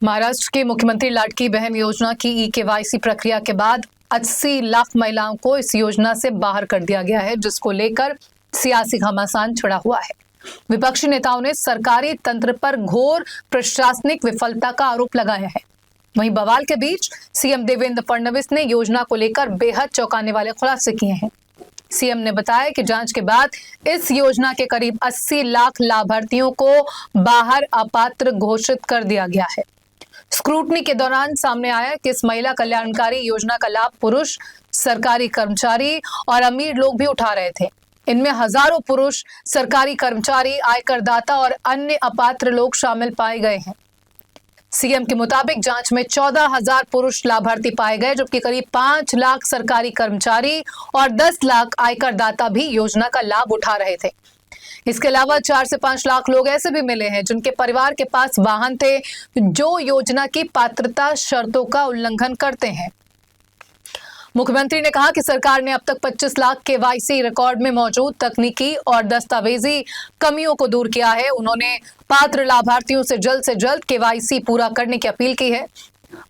महाराष्ट्र के मुख्यमंत्री लाडकी बहन योजना की ई-केवाईसी प्रक्रिया के बाद 80 लाख महिलाओं को इस योजना से बाहर कर दिया गया है, जिसको लेकर सियासी घमासान छिड़ा हुआ है। विपक्षी नेताओं ने सरकारी तंत्र पर घोर प्रशासनिक विफलता का आरोप लगाया है। वहीं बवाल के बीच सीएम देवेंद्र फडणवीस ने योजना को लेकर बेहद चौंकाने वाले खुलासे किए हैं। सीएम ने बताया कि जांच के बाद इस योजना के करीब 80 लाख लाभार्थियों को बाहर अपात्र घोषित कर दिया गया है। स्क्रूटनी के दौरान सामने आया कि इस महिला कल्याणकारी योजना का लाभ पुरुष, सरकारी कर्मचारी और अमीर लोग भी उठा रहे थे। इनमें हजारों पुरुष, सरकारी कर्मचारी, आयकरदाता और अन्य अपात्र लोग शामिल पाए गए हैं। सीएम के मुताबिक जांच में 14,000 पुरुष लाभार्थी पाए गए, जबकि करीब 5 लाख सरकारी कर्मचारी और 10 लाख आयकरदाता भी योजना का लाभ उठा रहे थे। इसके अलावा 4 से 5 लाख लोग ऐसे भी मिले हैं जिनके परिवार के पास वाहन थे, जो योजना की पात्रता शर्तों का उल्लंघन करते हैं। मुख्यमंत्री ने कहा कि सरकार ने अब तक 25 लाख केवाईसी रिकॉर्ड में मौजूद तकनीकी और दस्तावेजी कमियों को दूर किया है। उन्होंने पात्र लाभार्थियों से जल्द केवाईसी पूरा करने की अपील की है।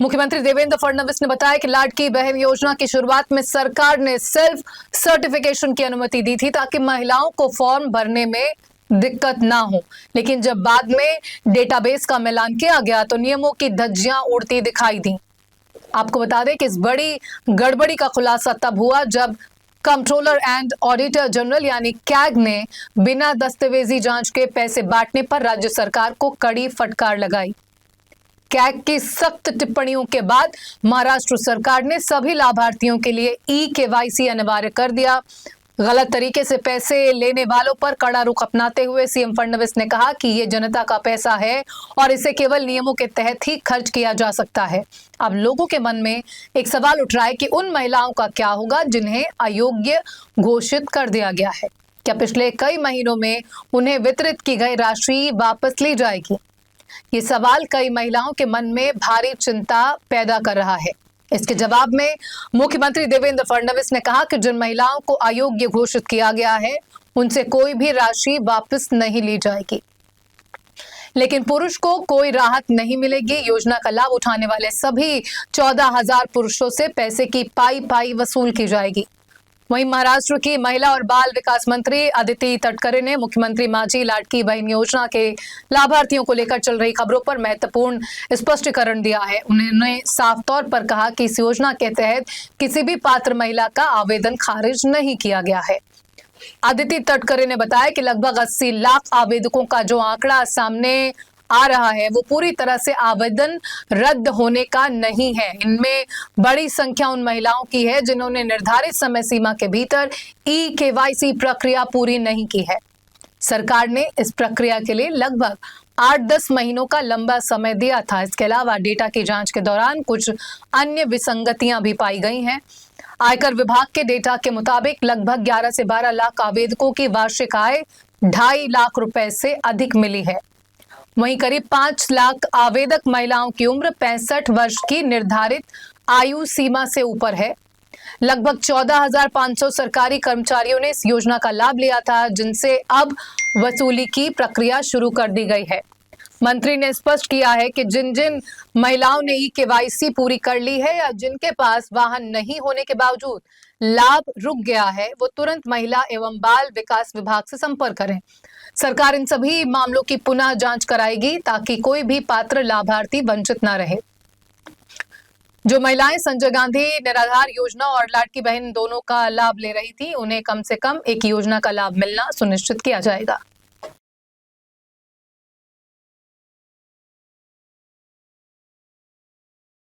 मुख्यमंत्री देवेंद्र फडणवीस ने बताया कि लाडकी बहन योजना की शुरुआत में सरकार ने सेल्फ सर्टिफिकेशन की अनुमति दी थी ताकि महिलाओं को फॉर्म भरने में दिक्कत ना हो, लेकिन जब बाद में डेटाबेस का मिलान किया गया तो नियमों की धज्जियां उड़ती दिखाई दी। आपको बता दें कि इस बड़ी गड़बड़ी का खुलासा तब हुआ जब कंट्रोलर एंड ऑडिटर जनरल यानी कैग ने बिना दस्तावेजी जांच के पैसे बांटने पर राज्य सरकार को कड़ी फटकार लगाई। कैग की सख्त टिप्पणियों के बाद महाराष्ट्र सरकार ने सभी लाभार्थियों के लिए ई-केवाईसी अनिवार्य कर दिया। गलत तरीके से पैसे लेने वालों पर कड़ा रुख अपनाते हुए सीएम फडणवीस ने कहा कि ये जनता का पैसा है और इसे केवल नियमों के तहत ही खर्च किया जा सकता है। अब लोगों के मन में एक सवाल उठ रहा है कि उन महिलाओं का क्या होगा जिन्हें अयोग्य घोषित कर दिया गया है। क्या पिछले कई महीनों में उन्हें वितरित की गई राशि वापस ली जाएगी? ये सवाल कई महिलाओं के मन में भारी चिंता पैदा कर रहा है। इसके जवाब में मुख्यमंत्री देवेंद्र फडणवीस ने कहा कि जिन महिलाओं को अयोग्य घोषित किया गया है उनसे कोई भी राशि वापस नहीं ली जाएगी, लेकिन पुरुष को कोई राहत नहीं मिलेगी। योजना का लाभ उठाने वाले सभी 14,000 पुरुषों से पैसे की पाई वसूल की जाएगी। वहीं महाराष्ट्र की महिला और बाल विकास मंत्री अदिति तटकरे ने मुख्यमंत्री माझी लाडकी बहन योजना के लाभार्थियों को लेकर चल रही खबरों पर महत्वपूर्ण स्पष्टीकरण दिया है। उन्होंने साफ तौर पर कहा कि इस योजना के तहत किसी भी पात्र महिला का आवेदन खारिज नहीं किया गया है। अदिति तटकरे ने बताया कि लगभग 80 लाख आवेदकों का जो आंकड़ा सामने आ रहा है वो पूरी तरह से आवेदन रद्द होने का नहीं है। इनमें बड़ी संख्या उन महिलाओं की है जिन्होंने निर्धारित समय सीमा के भीतर ई-केवाईसी प्रक्रिया पूरी नहीं की है। सरकार ने इस प्रक्रिया के लिए लगभग 8-10 महीनों का लंबा समय दिया था। इसके अलावा डेटा की जांच के दौरान कुछ अन्य विसंगतियां भी पाई गई हैं। आयकर विभाग के डेटा के मुताबिक लगभग 11 से 12 लाख आवेदकों की वार्षिक आय 2.5 लाख रुपए से अधिक मिली है। वहीं करीब 5 लाख आवेदक महिलाओं की उम्र 65 वर्ष की निर्धारित आयु सीमा से ऊपर है। लगभग 14,500 सरकारी कर्मचारियों ने इस योजना का लाभ लिया था, जिनसे अब वसूली की प्रक्रिया शुरू कर दी गई है। मंत्री ने स्पष्ट किया है कि जिन जिन महिलाओं ने ई-केवाईसी पूरी कर ली है या जिनके पास वाहन नहीं होने के बावजूद लाभ रुक गया है, वो तुरंत महिला एवं बाल विकास विभाग से संपर्क करें। सरकार इन सभी मामलों की पुनः जांच कराएगी ताकि कोई भी पात्र लाभार्थी वंचित न रहे। जो महिलाएं संजय गांधी निराधार योजना और लाडकी बहन दोनों का लाभ ले रही थी, उन्हें कम से कम एक योजना का लाभ मिलना सुनिश्चित किया जाएगा।